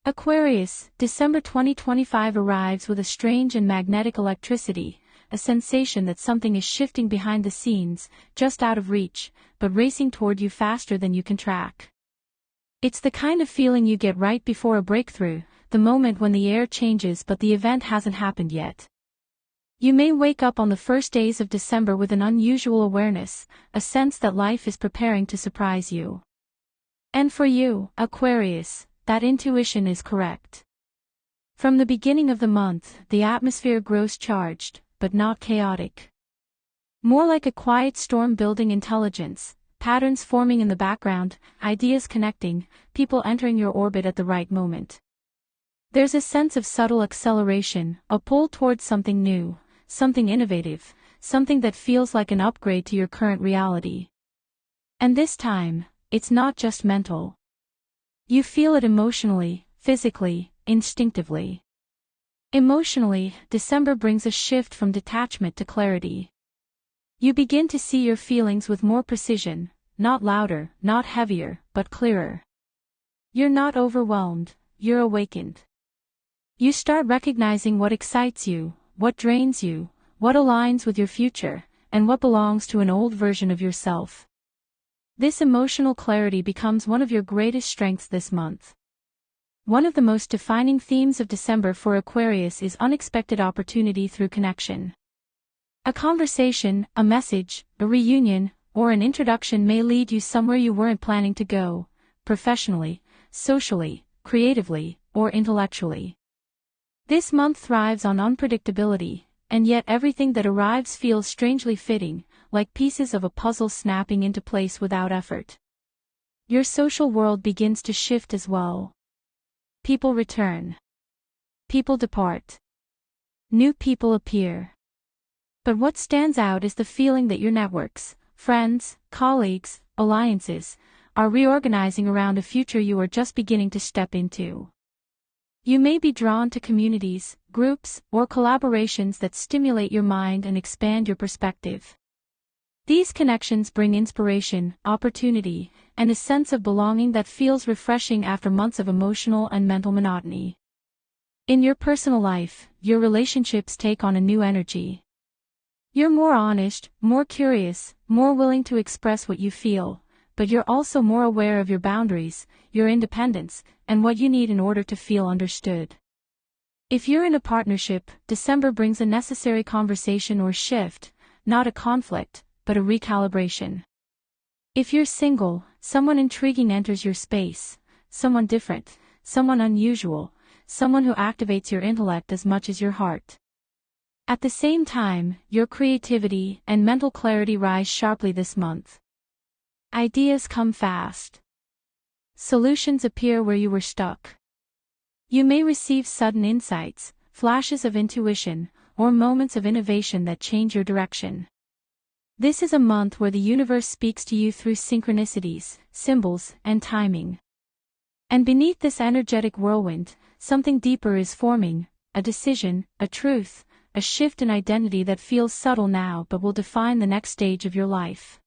Aquarius, December 2025 arrives with a strange and magnetic electricity, a sensation that something is shifting behind the scenes, just out of reach, but racing toward you faster than you can track. It's the kind of feeling you get right before a breakthrough, the moment when the air changes but the event hasn't happened yet. You may wake up on the first days of December with an unusual awareness, a sense that life is preparing to surprise you. And for you, Aquarius, that intuition is correct. From the beginning of the month, the atmosphere grows charged, but not chaotic. More like a quiet storm building intelligence, patterns forming in the background, ideas connecting, people entering your orbit at the right moment. There's a sense of subtle acceleration, a pull towards something new, something innovative, something that feels like an upgrade to your current reality. And this time, it's not just mental. You feel it emotionally, physically, instinctively. Emotionally, December brings a shift from detachment to clarity. You begin to see your feelings with more precision, not louder, not heavier, but clearer. You're not overwhelmed, you're awakened. You start recognizing what excites you, what drains you, what aligns with your future, and what belongs to an old version of yourself. This emotional clarity becomes one of your greatest strengths this month. One of the most defining themes of December for Aquarius is unexpected opportunity through connection. A conversation, a message, a reunion, or an introduction may lead you somewhere you weren't planning to go, professionally, socially, creatively, or intellectually. This month thrives on unpredictability, and yet everything that arrives feels strangely fitting, like pieces of a puzzle snapping into place without effort. Your social world begins to shift as well. People return. People depart. New people appear. But what stands out is the feeling that your networks, friends, colleagues, alliances, are reorganizing around a future you are just beginning to step into. You may be drawn to communities, groups, or collaborations that stimulate your mind and expand your perspective. These connections bring inspiration, opportunity, and a sense of belonging that feels refreshing after months of emotional and mental monotony. In your personal life, your relationships take on a new energy. You're more honest, more curious, more willing to express what you feel, but you're also more aware of your boundaries, your independence, and what you need in order to feel understood. If you're in a partnership, December brings a necessary conversation or shift, not a conflict, but a recalibration. If you're single, someone intriguing enters your space, someone different, someone unusual, someone who activates your intellect as much as your heart. At the same time, your creativity and mental clarity rise sharply this month. Ideas come fast. Solutions appear where you were stuck. You may receive sudden insights, flashes of intuition, or moments of innovation that change your direction. This is a month where the universe speaks to you through synchronicities, symbols, and timing. And beneath this energetic whirlwind, something deeper is forming, a decision, a truth, a shift in identity that feels subtle now but will define the next stage of your life.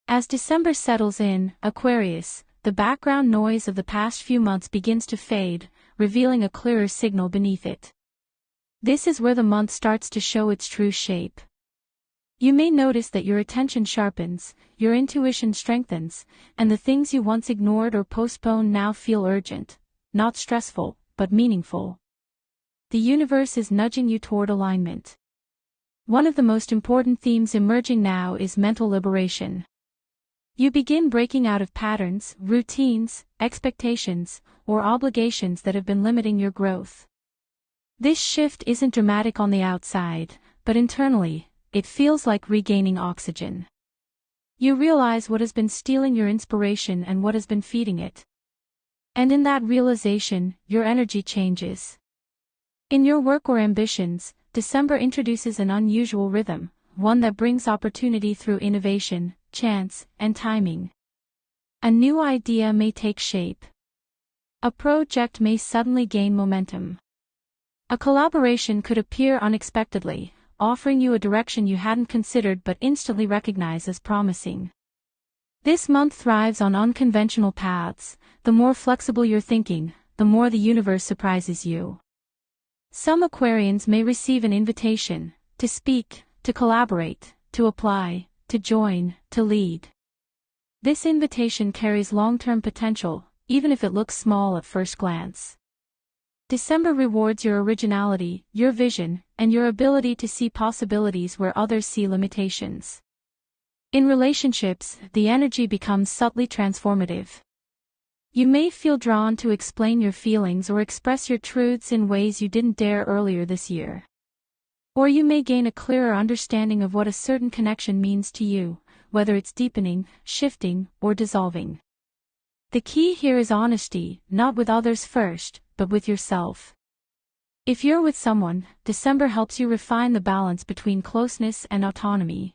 As December settles in, Aquarius, the background noise of the past few months begins to fade, revealing a clearer signal beneath it. This is where the month starts to show its true shape. You may notice that your attention sharpens, your intuition strengthens, and the things you once ignored or postponed now feel urgent, not stressful, but meaningful. The universe is nudging you toward alignment. One of the most important themes emerging now is mental liberation. You begin breaking out of patterns, routines, expectations, or obligations that have been limiting your growth. This shift isn't dramatic on the outside, but internally, it feels like regaining oxygen. You realize what has been stealing your inspiration and what has been feeding it. And in that realization, your energy changes. In your work or ambitions, December introduces an unusual rhythm, one that brings opportunity through innovation, chance, and timing. A new idea may take shape. A project may suddenly gain momentum. A collaboration could appear unexpectedly, offering you a direction you hadn't considered but instantly recognize as promising. This month thrives on unconventional paths. The more flexible your thinking, the more the universe surprises you. Some Aquarians may receive an invitation to speak, to collaborate, to apply, to join, to lead. This invitation carries long-term potential, even if it looks small at first glance. December rewards your originality, your vision, and your ability to see possibilities where others see limitations. In relationships, the energy becomes subtly transformative. You may feel drawn to explain your feelings or express your truths in ways you didn't dare earlier this year. Or you may gain a clearer understanding of what a certain connection means to you, whether it's deepening, shifting, or dissolving. The key here is honesty, not with others first, but with yourself. If you're with someone, December helps you refine the balance between closeness and autonomy.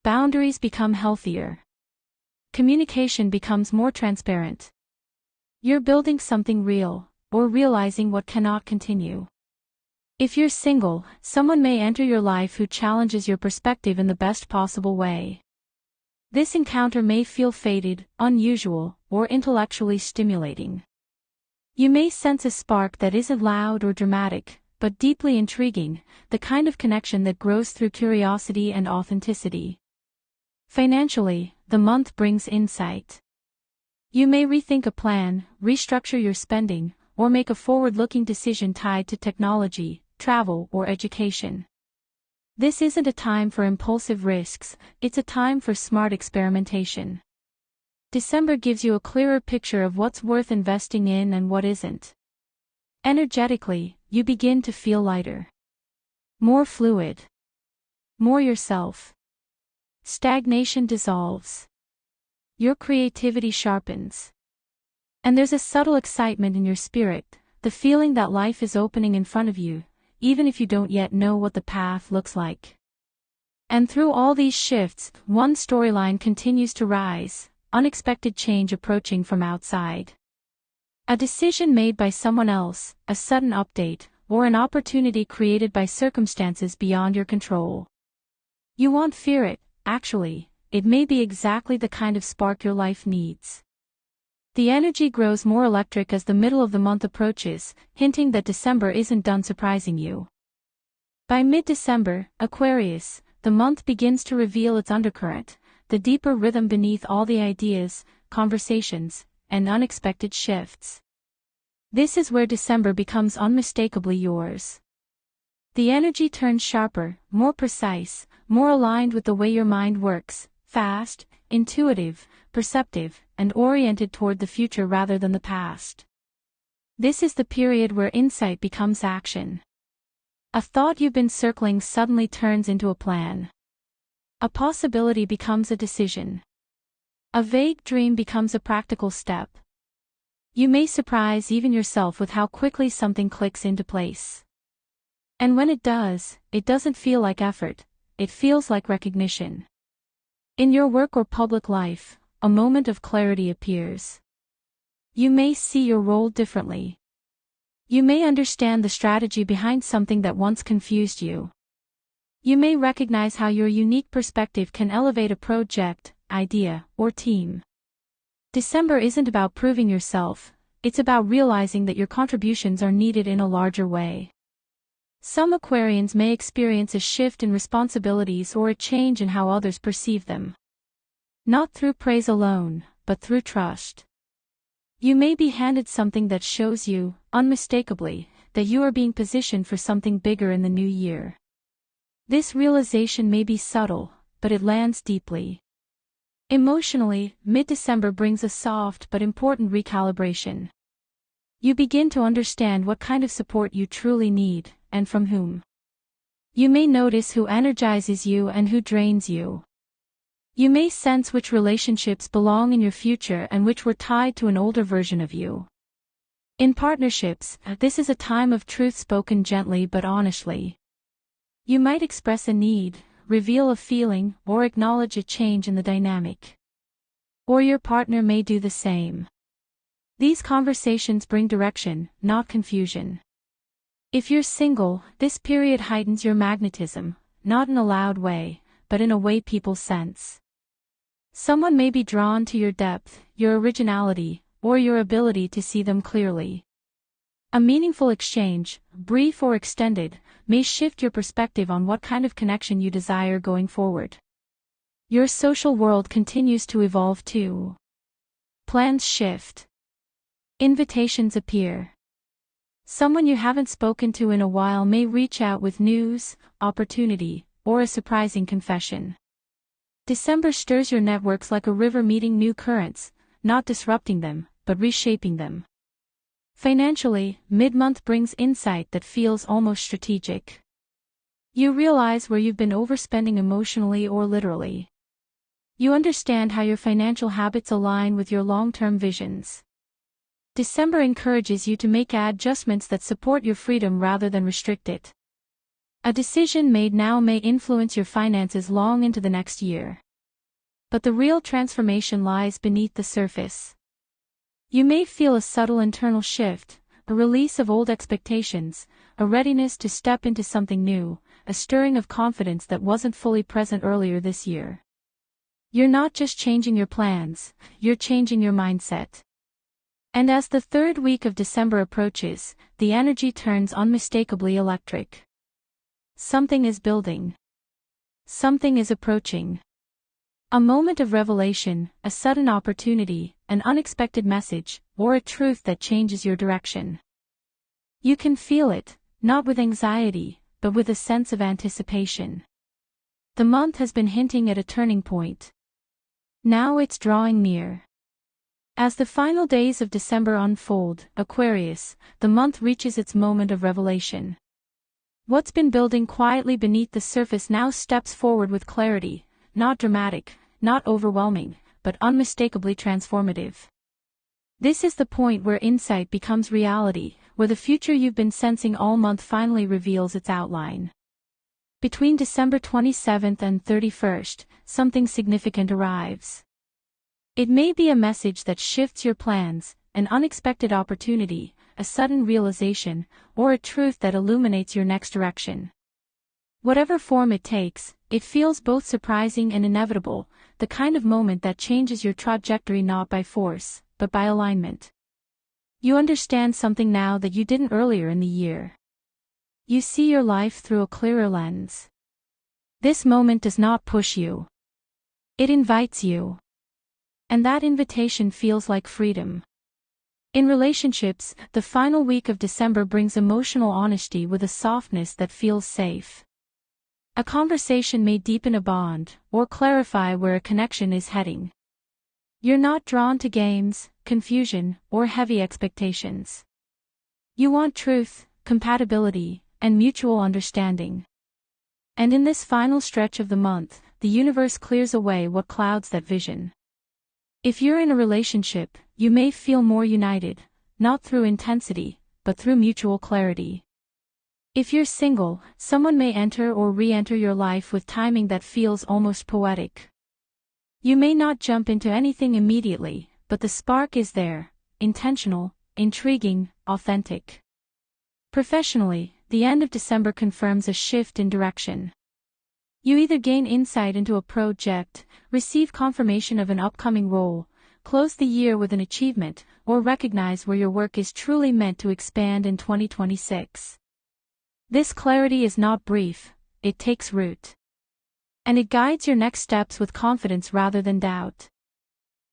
Boundaries become healthier. Communication becomes more transparent. You're building something real, or realizing what cannot continue. If you're single, someone may enter your life who challenges your perspective in the best possible way. This encounter may feel fated, unusual, or intellectually stimulating. You may sense a spark that isn't loud or dramatic, but deeply intriguing, the kind of connection that grows through curiosity and authenticity. Financially, the month brings insight. You may rethink a plan, restructure your spending, or make a forward-looking decision tied to technology, travel, or education. This isn't a time for impulsive risks, it's a time for smart experimentation. December gives you a clearer picture of what's worth investing in and what isn't. Energetically, you begin to feel lighter. More fluid. More yourself. Stagnation dissolves. Your creativity sharpens. And there's a subtle excitement in your spirit, the feeling that life is opening in front of you, even if you don't yet know what the path looks like. And through all these shifts, one storyline continues to rise, unexpected change approaching from outside. A decision made by someone else, a sudden update, or an opportunity created by circumstances beyond your control. You won't fear it, actually, it may be exactly the kind of spark your life needs. The energy grows more electric as the middle of the month approaches, hinting that December isn't done surprising you. By mid-December, Aquarius, the month begins to reveal its undercurrent, the deeper rhythm beneath all the ideas, conversations, and unexpected shifts. This is where December becomes unmistakably yours. The energy turns sharper, more precise, more aligned with the way your mind works, fast, intuitive, perceptive, and oriented toward the future rather than the past. This is the period where insight becomes action. A thought you've been circling suddenly turns into a plan. A possibility becomes a decision. A vague dream becomes a practical step. You may surprise even yourself with how quickly something clicks into place. And when it does, it doesn't feel like effort, it feels like recognition. In your work or public life, a moment of clarity appears. You may see your role differently. You may understand the strategy behind something that once confused you. You may recognize how your unique perspective can elevate a project, idea, or team. December isn't about proving yourself, it's about realizing that your contributions are needed in a larger way. Some Aquarians may experience a shift in responsibilities or a change in how others perceive them. Not through praise alone, but through trust. You may be handed something that shows you, unmistakably, that you are being positioned for something bigger in the new year. This realization may be subtle, but it lands deeply. Emotionally, mid-December brings a soft but important recalibration. You begin to understand what kind of support you truly need, and from whom. You may notice who energizes you and who drains you. You may sense which relationships belong in your future and which were tied to an older version of you. In partnerships, this is a time of truth spoken gently but honestly. You might express a need, reveal a feeling, or acknowledge a change in the dynamic. Or your partner may do the same. These conversations bring direction, not confusion. If you're single, this period heightens your magnetism, not in a loud way, but in a way people sense. Someone may be drawn to your depth, your originality, or your ability to see them clearly. A meaningful exchange, brief or extended, may shift your perspective on what kind of connection you desire going forward. Your social world continues to evolve too. Plans shift. Invitations appear. Someone you haven't spoken to in a while may reach out with news, opportunity, or a surprising confession. December stirs your networks like a river meeting new currents, not disrupting them, but reshaping them. Financially, mid-month brings insight that feels almost strategic. You realize where you've been overspending emotionally or literally. You understand how your financial habits align with your long-term visions. December encourages you to make adjustments that support your freedom rather than restrict it. A decision made now may influence your finances long into the next year. But the real transformation lies beneath the surface. You may feel a subtle internal shift, a release of old expectations, a readiness to step into something new, a stirring of confidence that wasn't fully present earlier this year. You're not just changing your plans, you're changing your mindset. And as the third week of December approaches, the energy turns unmistakably electric. Something is building. Something is approaching. A moment of revelation, a sudden opportunity, an unexpected message, or a truth that changes your direction. You can feel it, not with anxiety, but with a sense of anticipation. The month has been hinting at a turning point. Now it's drawing near. As the final days of December unfold, Aquarius, the month reaches its moment of revelation. What's been building quietly beneath the surface now steps forward with clarity, not dramatic, not overwhelming, but unmistakably transformative. This is the point where insight becomes reality, where the future you've been sensing all month finally reveals its outline. Between December 27th and 31st, something significant arrives. It may be a message that shifts your plans, an unexpected opportunity, a sudden realization, or a truth that illuminates your next direction. Whatever form it takes, it feels both surprising and inevitable, the kind of moment that changes your trajectory not by force, but by alignment. You understand something now that you didn't earlier in the year. You see your life through a clearer lens. This moment does not push you. It invites you. And that invitation feels like freedom. In relationships, the final week of December brings emotional honesty with a softness that feels safe. A conversation may deepen a bond, or clarify where a connection is heading. You're not drawn to games, confusion, or heavy expectations. You want truth, compatibility, and mutual understanding. And in this final stretch of the month, the universe clears away what clouds that vision. If you're in a relationship, you may feel more united, not through intensity, but through mutual clarity. If you're single, someone may enter or re-enter your life with timing that feels almost poetic. You may not jump into anything immediately, but the spark is there, intentional, intriguing, authentic. Professionally, the end of December confirms a shift in direction. You either gain insight into a project, receive confirmation of an upcoming role, close the year with an achievement, or recognize where your work is truly meant to expand in 2026. This clarity is not brief, it takes root. And it guides your next steps with confidence rather than doubt.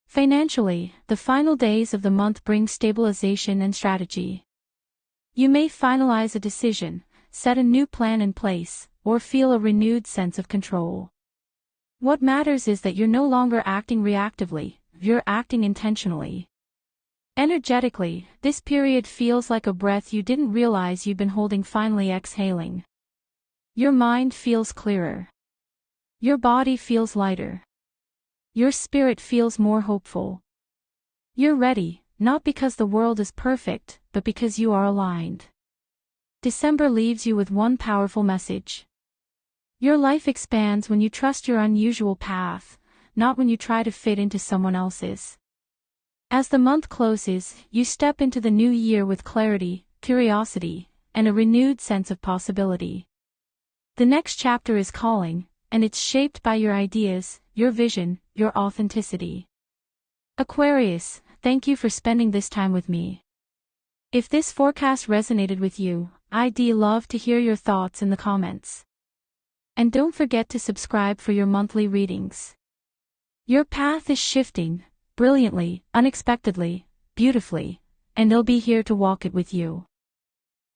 Financially, the final days of the month bring stabilization and strategy. You may finalize a decision, set a new plan in place, or feel a renewed sense of control. What matters is that you're no longer acting reactively, you're acting intentionally. Energetically, this period feels like a breath you didn't realize you'd been holding finally exhaling. Your mind feels clearer. Your body feels lighter. Your spirit feels more hopeful. You're ready, not because the world is perfect, but because you are aligned. December leaves you with one powerful message. Your life expands when you trust your unusual path, not when you try to fit into someone else's. As the month closes, you step into the new year with clarity, curiosity, and a renewed sense of possibility. The next chapter is calling, and it's shaped by your ideas, your vision, your authenticity. Aquarius, thank you for spending this time with me. If this forecast resonated with you, I'd love to hear your thoughts in the comments. And don't forget to subscribe for your monthly readings. Your path is shifting, brilliantly, unexpectedly, beautifully, and I'll be here to walk it with you.